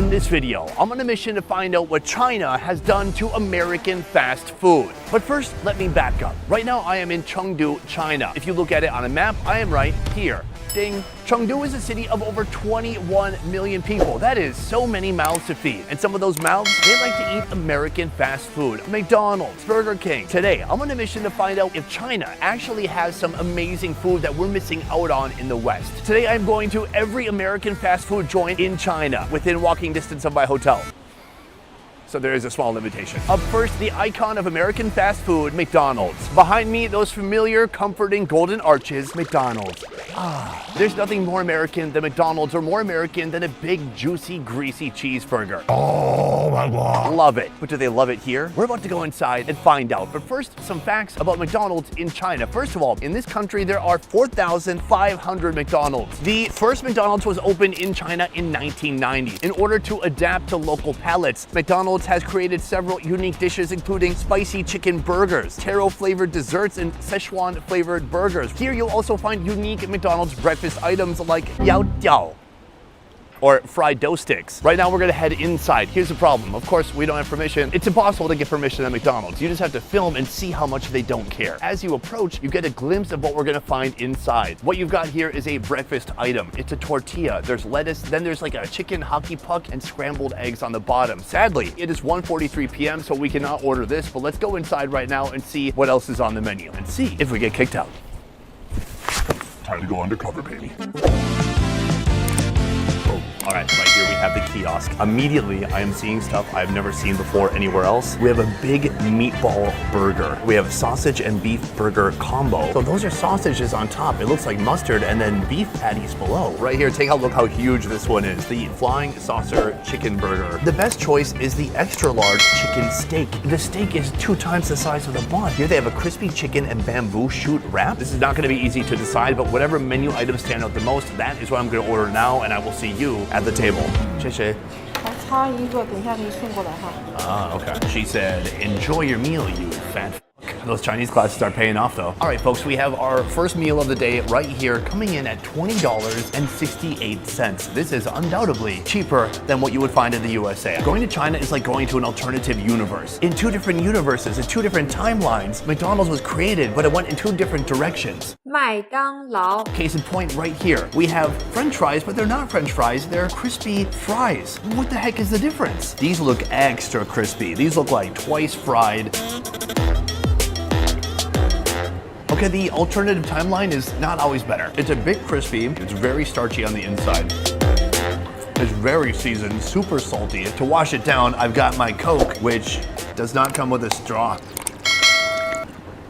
In this video, I'm on a mission to find out what China has done to American fast food. But first, let me back up. Right now, I am in Chengdu, China. If you look at it on a map, I am right here. Ding. Chengdu is a city of over 21 million people. That is so many mouths to feed. And some of those mouths, they like to eat American fast food. McDonald's, Burger King. Today, I'm on a mission to find out if China actually has some amazing food that we're missing out on in the West. Today, I'm going to every American fast food joint in China within walking distance of my hotel. So there is a small limitation. Up first, the icon of American fast food, McDonald's. Behind me, those familiar, comforting golden arches, McDonald's. There's nothing more American than McDonald's or more American than a big, juicy, greasy cheeseburger. Oh my God. Love it. But do they love it here? We're about to go inside and find out. But first, some facts about McDonald's in China. First of all, in this country, there are 4,500 McDonald's. The first McDonald's was opened in China in 1990. In order to adapt to local palates, McDonald's has created several unique dishes, including spicy chicken burgers, taro-flavored desserts, and Szechuan-flavored burgers. Here, you'll also find unique McDonald's breakfast items like yao jiao, or fried dough sticks. Right now, we're gonna head inside. Here's the problem. Of course, we don't have permission. It's impossible to get permission at McDonald's. You just have to film and see how much they don't care. As you approach, you get a glimpse of what we're gonna find inside. What you've got here is a breakfast item. It's a tortilla. There's lettuce, then there's like a chicken hockey puck and scrambled eggs on the bottom. Sadly, it is 1:43 p.m., so we cannot order this, but let's go inside right now and see what else is on the menu and see if we get kicked out. Time to go undercover, baby. All right, right here we have the kiosk. Immediately, I am seeing stuff I've never seen before anywhere else. We have a big meatball burger. We have sausage and beef burger combo. So those are sausages on top. It looks like mustard and then beef patties below. Right here, take a look how huge this one is. The flying saucer chicken burger. The best choice is the extra large chicken steak. The steak is 2 times the size of the bun. Here they have a crispy chicken and bamboo shoot wrap. This is not gonna be easy to decide, but whatever menu items stand out the most, that is what I'm gonna order now, and I will see you at the table. 谢谢. Okay. She said, enjoy your meal, you fat f***. Those Chinese classes are paying off though. All right, folks, we have our first meal of the day right here, coming in at $20.68. This is undoubtedly cheaper than what you would find in the USA. Going to China is like going to an alternative universe. In 2 different universes, in 2 different timelines, McDonald's was created, but it went in 2 different directions. 麦当劳. Case in point right here. We have French fries, but they're not French fries. They're crispy fries. What the heck is the difference? These look extra crispy. These look like twice fried. Okay, the alternative timeline is not always better. It's a bit crispy. It's very starchy on the inside. It's very seasoned, super salty. To wash it down, I've got my Coke, which does not come with a straw.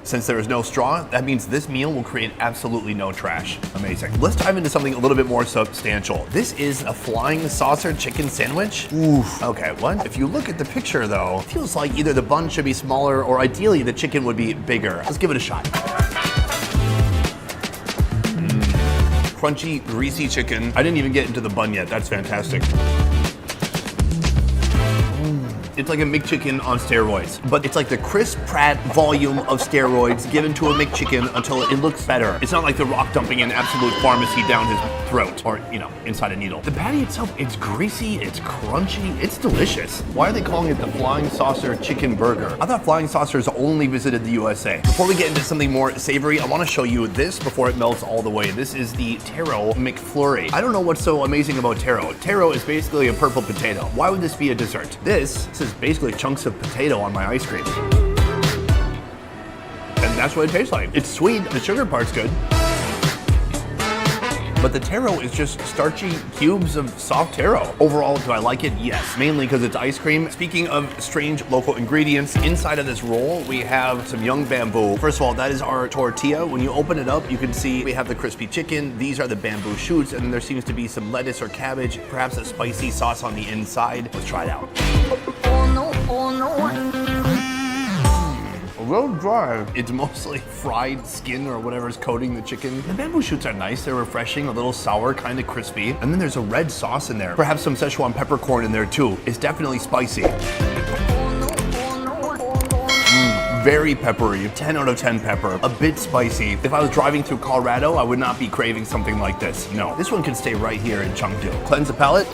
Since there is no straw, that means this meal will create absolutely no trash. Amazing. Let's dive into something a little bit more substantial. This is a flying saucer chicken sandwich. Oof. Okay, what? If you look at the picture though, it feels like either the bun should be smaller or ideally the chicken would be bigger. Let's give it a shot. Crunchy, greasy chicken. I didn't even get into the bun yet. That's fantastic. It's like a McChicken on steroids, but it's like the Chris Pratt volume of steroids given to a McChicken until it looks better. It's not like The Rock dumping an absolute pharmacy down his throat or, you know, inside a needle. The patty itself, it's greasy, it's crunchy, it's delicious. Why are they calling it the Flying Saucer Chicken Burger? I thought Flying Saucers only visited the USA. Before we get into something more savory, I want to show you this before it melts all the way. This is the Taro McFlurry. I don't know what's so amazing about taro. Taro is basically a purple potato. Why would this be a dessert? This is basically chunks of potato on my ice cream. And that's what it tastes like. It's sweet, the sugar part's good. But the taro is just starchy cubes of soft taro. Overall, do I like it? Yes, mainly because it's ice cream. Speaking of strange local ingredients, inside of this roll, we have some young bamboo. First of all, that is our tortilla. When you open it up, you can see we have the crispy chicken. These are the bamboo shoots, and then there seems to be some lettuce or cabbage, perhaps a spicy sauce on the inside. Let's try it out. A little dry. It's mostly fried skin or whatever's coating the chicken. The bamboo shoots are nice. They're refreshing, a little sour, kind of crispy. And then there's a red sauce in there. Perhaps some Szechuan peppercorn in there too. It's definitely spicy. Very peppery, 10 out of 10 pepper, a bit spicy. If I was driving through Colorado, I would not be craving something like this. No, this one can stay right here in Chengdu. Cleanse the palate.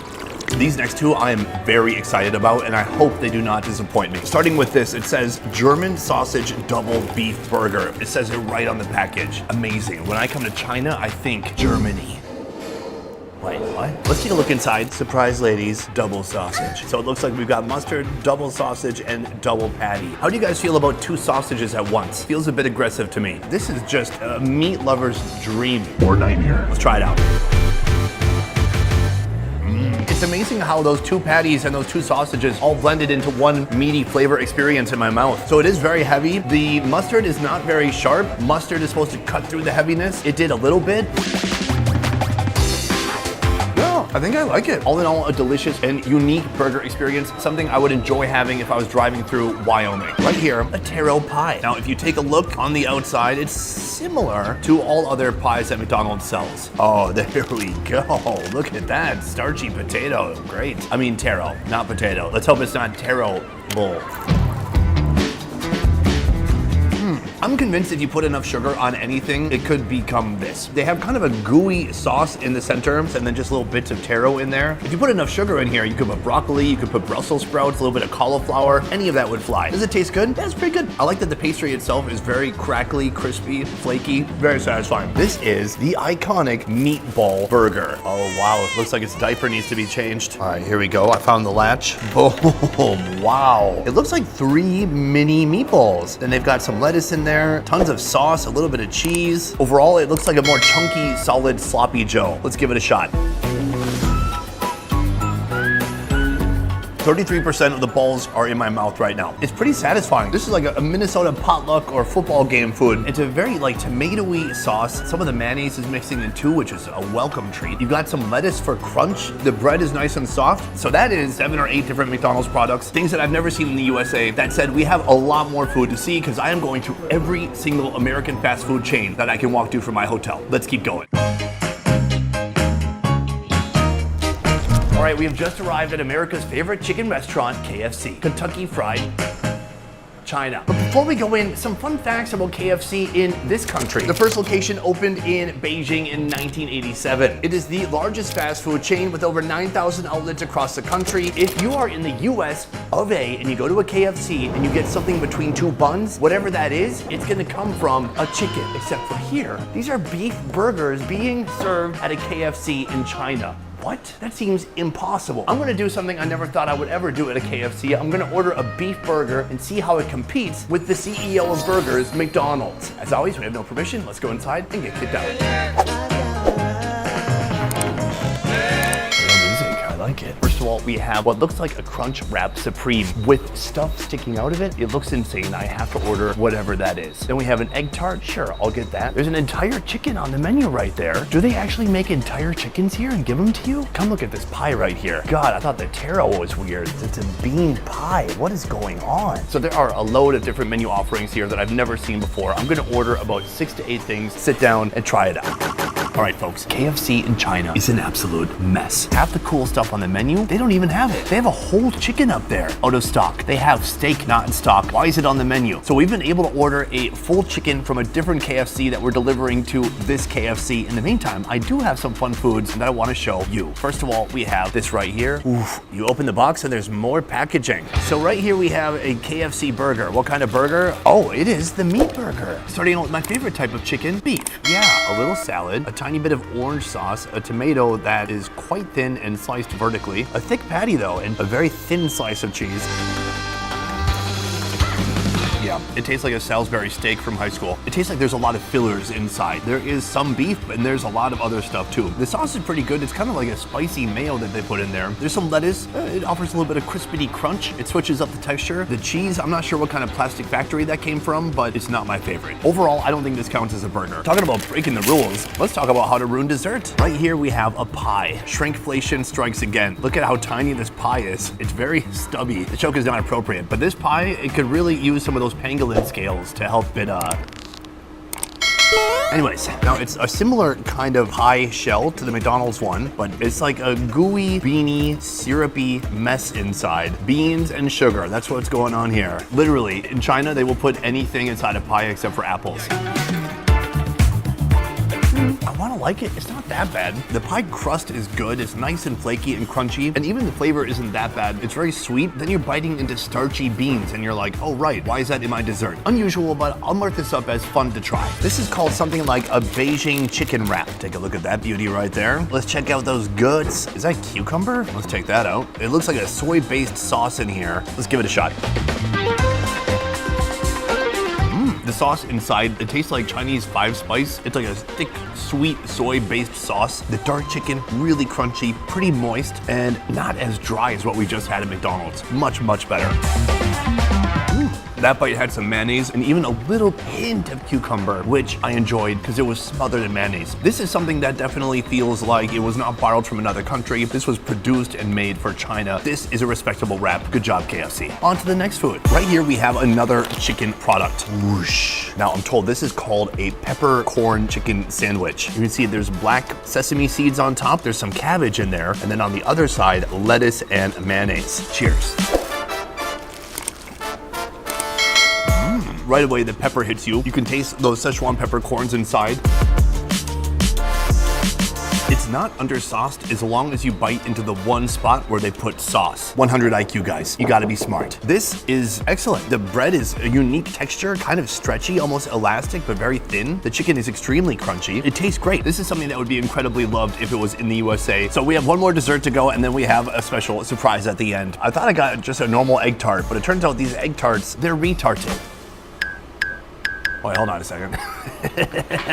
These next two I am very excited about, and I hope they do not disappoint me. Starting with this, it says German sausage double beef burger. It says it right on the package. Amazing. When I come to China, I think Germany. Wait, what? Let's take a look inside. Surprise, ladies, double sausage. So it looks like we've got mustard, double sausage, and double patty. How do you guys feel about two sausages at once? Feels a bit aggressive to me. This is just a meat lover's dream or nightmare. Let's try it out. It's amazing how those two patties and those two sausages all blended into one meaty flavor experience in my mouth. So it is very heavy. The mustard is not very sharp. Mustard is supposed to cut through the heaviness. It did a little bit. I think I like it. All in all, a delicious and unique burger experience, something I would enjoy having if I was driving through Wyoming. Right here, a taro pie. Now, if you take a look on the outside, it's similar to all other pies that McDonald's sells. Oh, there we go. Look at that, starchy potato. Great. I mean taro, not potato. Let's hope it's not taro bowl. I'm convinced if you put enough sugar on anything, it could become this. They have kind of a gooey sauce in the center and then just little bits of taro in there. If you put enough sugar in here, you could put broccoli, you could put Brussels sprouts, a little bit of cauliflower, any of that would fly. Does it taste good? That's pretty good. I like that the pastry itself is very crackly, crispy, flaky, very satisfying. This is the iconic meatball burger. Oh wow, it looks like its diaper needs to be changed. All right, here we go. I found the latch. Boom, wow. It looks like 3 mini meatballs. Then they've got some lettuce in there. Tons of sauce, a little bit of cheese. Overall, it looks like a more chunky, solid, sloppy Joe. Let's give it a shot. 33% of the balls are in my mouth right now. It's pretty satisfying. This is like a Minnesota potluck or football game food. It's a very like tomatoey sauce. Some of the mayonnaise is mixing in too, which is a welcome treat. You've got some lettuce for crunch. The bread is nice and soft. So that is 7 or 8 different McDonald's products, things that I've never seen in the USA. That said, we have a lot more food to see because I am going to every single American fast food chain that I can walk to from my hotel. Let's keep going. All right, we have just arrived at America's favorite chicken restaurant, KFC, Kentucky Fried China. But before we go in, some fun facts about KFC in this country. The first location opened in Beijing in 1987. It is the largest fast food chain with over 9,000 outlets across the country. If you are in the US of A and you go to a KFC and you get something between 2 buns, whatever that is, it's gonna come from a chicken. Except for here, these are beef burgers being served at a KFC in China. What? That seems impossible. I'm gonna do something I never thought I would ever do at a KFC. I'm gonna order a beef burger and see how it competes with the CEO of burgers, McDonald's. As always, we have no permission. Let's go inside and get kicked out. I like it. First of all, we have what looks like a Crunch Wrap Supreme with stuff sticking out of it. It looks insane. I have to order whatever that is. Then we have an egg tart. Sure, I'll get that. There's an entire chicken on the menu right there. Do they actually make entire chickens here and give them to you? Come look at this pie right here. God, I thought the taro was weird. It's a bean pie. What is going on? So there are a load of different menu offerings here that I've never seen before. I'm gonna order about 6 to 8 things, sit down and try it out. All right, folks, KFC in China is an absolute mess. Half the cool stuff on the menu, they don't even have it. They have a whole chicken up there out of stock. They have steak not in stock. Why is it on the menu? So we've been able to order a full chicken from a different KFC that we're delivering to this KFC. In the meantime, I do have some fun foods that I want to show you. First of all, we have this right here. Oof, you open the box and there's more packaging. So right here we have a KFC burger. What kind of burger? Oh, it is the meat burger. Starting out with my favorite type of chicken, beef. Yeah, a little salad, a tiny bit of orange sauce, a tomato that is quite thin and sliced vertically, a thick patty though, and a very thin slice of cheese. Yeah, it tastes like a Salisbury steak from high school. It tastes like there's a lot of fillers inside. There is some beef, and there's a lot of other stuff too. The sauce is pretty good. It's kind of like a spicy mayo that they put in there. There's some lettuce. It offers a little bit of crispity crunch. It switches up the texture. The cheese, I'm not sure what kind of plastic factory that came from, but it's not my favorite. Overall, I don't think this counts as a burger. Talking about breaking the rules, let's talk about how to ruin dessert. Right here we have a pie. Shrinkflation strikes again. Look at how tiny this pie is. It's very stubby. The joke is not appropriate, but this pie, it could really use some of those pangolin scales to help it Anyways, now it's a similar kind of pie shell to the McDonald's one, but it's like a gooey, beany, syrupy mess inside. Beans and sugar, that's what's going on here. Literally, in China, they will put anything inside a pie except for apples. I want to like it. It's not that bad. The pie crust is good. It's nice and flaky and crunchy, and even the flavor isn't that bad. It's very sweet. Then you're biting into starchy beans, and you're like, oh right, why is that in my dessert? Unusual, but I'll mark this up as fun to try. This is called something like a Beijing chicken wrap. Take a look at that beauty right there. Let's check out those goods. Is that cucumber? Let's take that out. It looks like a soy-based sauce in here. Let's give it a shot. The sauce inside, it tastes like Chinese 5-spice. It's like a thick, sweet, soy-based sauce. The dark chicken, really crunchy, pretty moist, and not as dry as what we just had at McDonald's. Much, much better. That bite had some mayonnaise and even a little hint of cucumber, which I enjoyed because it was smothered in mayonnaise. This is something that definitely feels like it was not borrowed from another country. This was produced and made for China. This is a respectable wrap. Good job, KFC. On to the next food. Right here we have another chicken product. Whoosh. Now I'm told this is called a peppercorn chicken sandwich. You can see there's black sesame seeds on top. There's some cabbage in there. And then on the other side, lettuce and mayonnaise. Cheers. Right away, the pepper hits you. You can taste those Szechuan peppercorns inside. It's not undersauced as long as you bite into the one spot where they put sauce. 100 IQ, guys. You gotta be smart. This is excellent. The bread is a unique texture, kind of stretchy, almost elastic, but very thin. The chicken is extremely crunchy. It tastes great. This is something that would be incredibly loved if it was in the USA. So we have one more dessert to go, and then we have a special surprise at the end. I thought I got just a normal egg tart, but it turns out these egg tarts, they're retarted. Wait, hold on a second.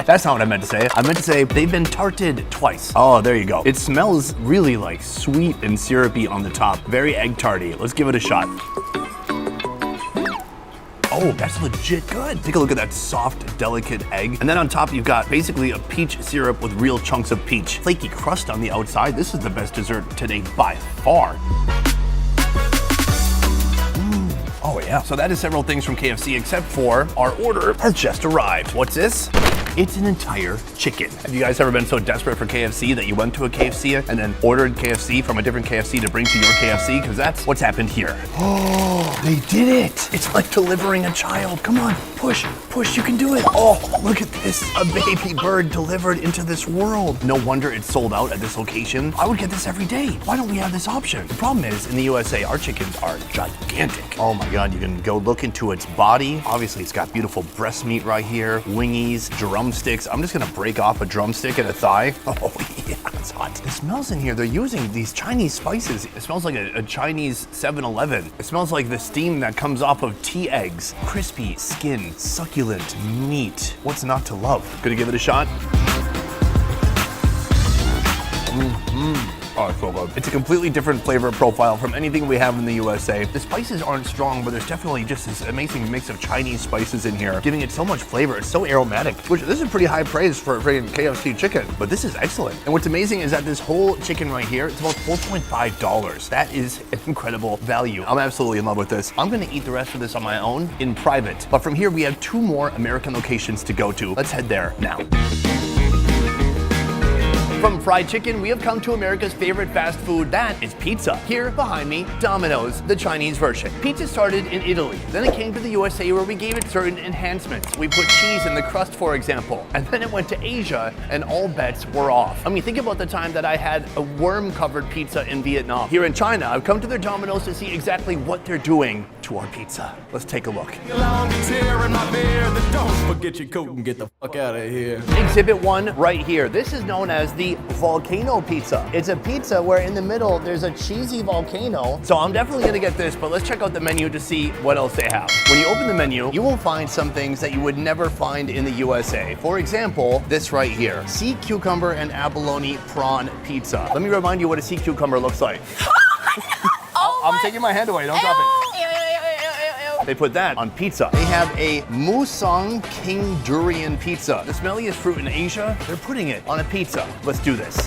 That's not what I meant to say. I meant to say they've been tarted twice. Oh, there you go. It smells really like sweet and syrupy on the top. Very egg tarty. Let's give it a shot. Oh, that's legit good. Take a look at that soft, delicate egg. And then on top, you've got basically a peach syrup with real chunks of peach. Flaky crust on the outside. This is the best dessert today by far. Oh yeah, so that is several things from KFC except for our order has just arrived. What's this? It's an entire chicken. Have you guys ever been so desperate for KFC that you went to a KFC and then ordered KFC from a different KFC to bring to your KFC? Because that's what's happened here. Oh, they did it. It's like delivering a child. Come on, push, you can do it. Oh, look at this, a baby bird delivered into this world. No wonder it's sold out at this location. I would get this every day. Why don't we have this option? The problem is, in the USA, our chickens are gigantic. Oh my God, you can go look into its body. Obviously, it's got beautiful breast meat right here, wingies, drumsticks. I'm just gonna break off a drumstick and a thigh. Oh yeah, it's hot. It smells in here. They're using these Chinese spices. It smells like a Chinese 7-Eleven. It smells like the steam that comes off of tea eggs. Crispy skin, succulent meat. What's not to love? Gonna give it a shot. Oh, it's so good. It's a completely different flavor profile from anything we have in the USA. The spices aren't strong, but there's definitely just this amazing mix of Chinese spices in here, giving it so much flavor. It's so aromatic, which this is pretty high praise for freaking KFC chicken, but this is excellent. And what's amazing is that this whole chicken right here, it's about $4.5. That is an incredible value. I'm absolutely in love with this. I'm gonna eat the rest of this on my own in private. But from here, we have 2 more American locations to go to. Let's head there now. From fried chicken, we have come to America's favorite fast food, that is pizza. Here behind me, Domino's, the Chinese version. Pizza started in Italy, then it came to the USA where we gave it certain enhancements. We put cheese in the crust, for example, and then it went to Asia and all bets were off. I mean, think about the time that I had a worm-covered pizza in Vietnam. Here in China, I've come to their Domino's to see exactly what they're doing to our pizza. Let's take a look. Don't forget your coat and get the fuck out of here. Exhibit 1 right here. This is known as the volcano pizza. It's a pizza where in the middle there's a cheesy volcano. So I'm definitely gonna get this, but let's check out the menu to see what else they have. When you open the menu, you will find some things that you would never find in the USA. For example, this right here, sea cucumber and abalone prawn pizza. Let me remind you what a sea cucumber looks like. I'm taking my hand away, don't drop it. They put that on pizza. They have a Musang King Durian pizza. The smelliest fruit in Asia, they're putting it on a pizza. Let's do this.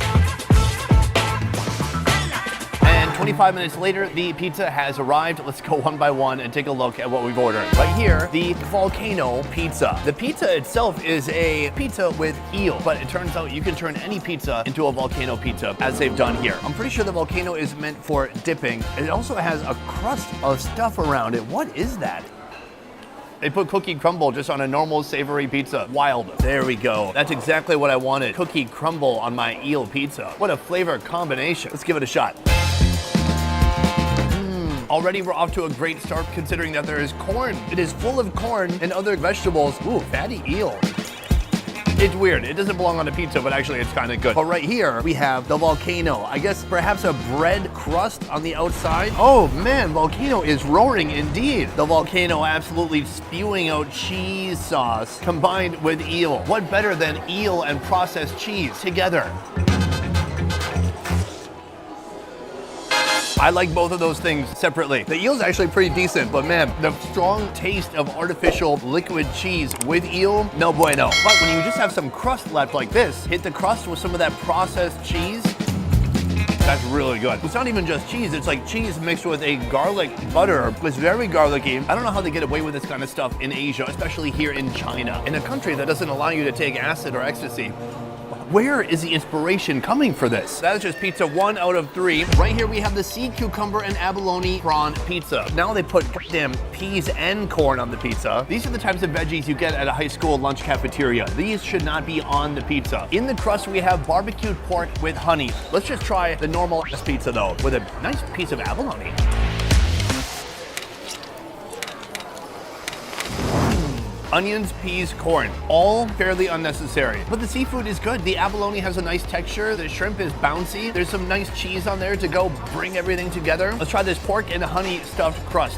And 25 minutes later, the pizza has arrived. Let's go one by one and take a look at what we've ordered. Right here, the volcano pizza. The pizza itself is a pizza with eel, but it turns out you can turn any pizza into a volcano pizza, as they've done here. I'm pretty sure the volcano is meant for dipping. It also has a crust of stuff around it. What is that? They put cookie crumble just on a normal savory pizza. Wild. There we go. That's exactly what I wanted. Cookie crumble on my eel pizza. What a flavor combination. Let's give it a shot. Already we're off to a great start considering that there is corn. It is full of corn and other vegetables. Ooh, fatty eel. It's weird. It doesn't belong on a pizza, but actually it's kind of good. But right here, we have the volcano. I guess perhaps a bread crust on the outside. Oh man, volcano is roaring indeed. The volcano absolutely spewing out cheese sauce combined with eel. What better than eel and processed cheese together? I like both of those things separately. The eel's actually pretty decent, but man, the strong taste of artificial liquid cheese with eel, no bueno. But when you just have some crust left like this, hit the crust with some of that processed cheese, that's really good. It's not even just cheese, it's like cheese mixed with a garlic butter. It's very garlicky. I don't know how they get away with this kind of stuff in Asia, especially here in China, in a country that doesn't allow you to take acid or ecstasy. Where is the inspiration coming for this? That is just pizza 1 out of 3. Right here we have the sea cucumber and abalone prawn pizza. Now they put goddamn peas and corn on the pizza. These are the types of veggies you get at a high school lunch cafeteria. These should not be on the pizza. In the crust we have barbecued pork with honey. Let's just try the normal pizza though, with a nice piece of abalone. Onions, peas, corn, all fairly unnecessary. But the seafood is good. The abalone has a nice texture. The shrimp is bouncy. There's some nice cheese on there to go bring everything together. Let's try this pork and honey stuffed crust.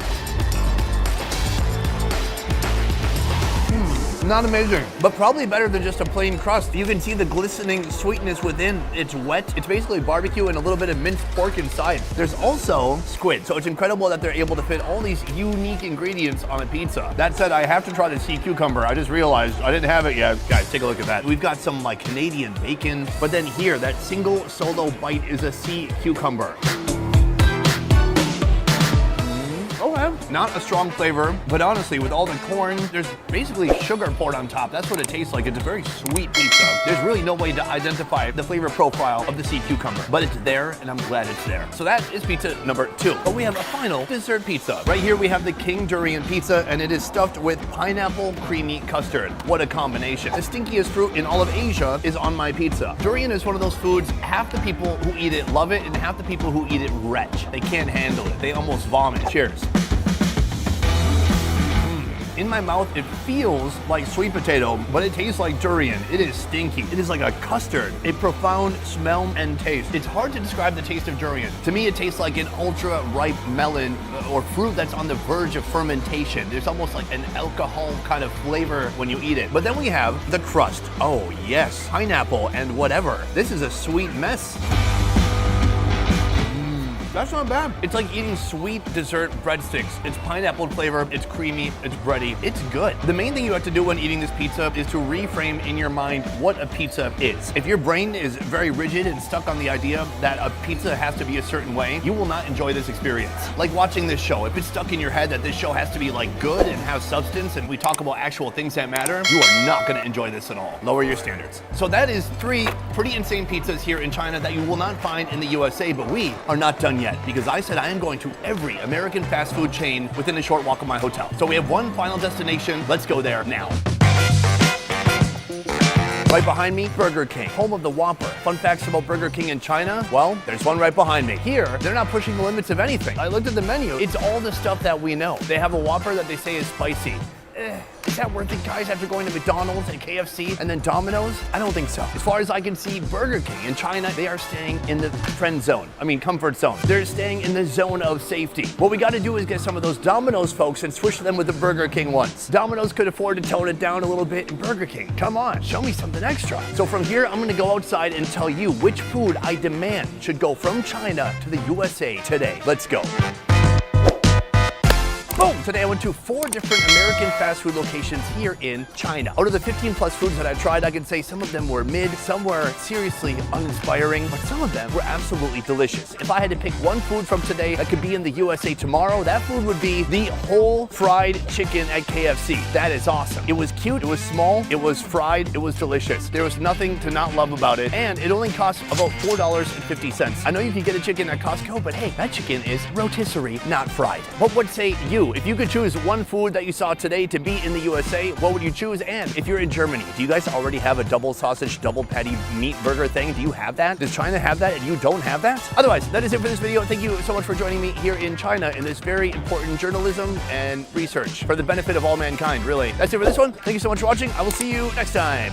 Not amazing, but probably better than just a plain crust. You can see the glistening sweetness within. It's wet. It's basically barbecue and a little bit of minced pork inside. There's also squid, so it's incredible that they're able to fit all these unique ingredients on a pizza. That said, I have to try the sea cucumber. I just realized I didn't have it yet. Guys, take a look at that. We've got some like Canadian bacon, but then here, that single solo bite is a sea cucumber. Not a strong flavor, but honestly, with all the corn, there's basically sugar poured on top. That's what it tastes like. It's a very sweet pizza. There's really no way to identify the flavor profile of the sea cucumber, but it's there, and I'm glad it's there. So that is pizza number 2. But we have a final dessert pizza. Right here, we have the King Durian pizza, and it is stuffed with pineapple creamy custard. What a combination. The stinkiest fruit in all of Asia is on my pizza. Durian is one of those foods, half the people who eat it love it, and half the people who eat it retch. They can't handle it. They almost vomit. Cheers. In my mouth, it feels like sweet potato, but it tastes like durian. It is stinky. It is like a custard. A profound smell and taste. It's hard to describe the taste of durian. To me, it tastes like an ultra-ripe melon or fruit that's on the verge of fermentation. There's almost like an alcohol kind of flavor when you eat it. But then we have the crust. Oh yes, pineapple and whatever. This is a sweet mess. That's not bad. It's like eating sweet dessert breadsticks. It's pineapple flavor, it's creamy, it's bready, it's good. The main thing you have to do when eating this pizza is to reframe in your mind what a pizza is. If your brain is very rigid and stuck on the idea that a pizza has to be a certain way, you will not enjoy this experience. Like watching this show, if it's stuck in your head that this show has to be like good and have substance and we talk about actual things that matter, you are not gonna enjoy this at all. Lower your standards. So that is 3 pretty insane pizzas here in China that you will not find in the USA, but we are not done yet, because I said I am going to every American fast food chain within a short walk of my hotel. So we have one final destination. Let's go there now. Right behind me, Burger King, home of the Whopper. Fun facts about Burger King in China? Well, there's one right behind me. Here, they're not pushing the limits of anything. I looked at the menu. It's all the stuff that we know. They have a Whopper that they say is spicy. Is that worth it, guys, after going to McDonald's and KFC and then Domino's? I don't think so. As far as I can see, Burger King in China, they are staying in the friend zone. I mean, comfort zone. They're staying in the zone of safety. What we gotta do is get some of those Domino's folks and switch them with the Burger King ones. Domino's could afford to tone it down a little bit, and Burger King, come on, show me something extra. So from here, I'm gonna go outside and tell you which food I demand should go from China to the USA today. Let's go. Boom! Today I went to 4 different American fast food locations here in China. Out of the 15 plus foods that I tried, I can say some of them were mid, some were seriously uninspiring, but some of them were absolutely delicious. If I had to pick one food from today that could be in the USA tomorrow, that food would be the whole fried chicken at KFC. That is awesome. It was cute, it was small, it was fried, it was delicious. There was nothing to not love about it, and it only costs about $4.50. I know you can get a chicken at Costco, but hey, that chicken is rotisserie, not fried. But what say you? 2. If you could choose one food that you saw today to be in the USA, what would you choose? And if you're in Germany, do you guys already have a double sausage, double patty meat burger thing? Do you have that? Does China have that and you don't have that? Otherwise, that is it for this video. Thank you so much for joining me here in China in this very important journalism and research for the benefit of all mankind, really. That's it for this one. Thank you so much for watching. I will see you next time.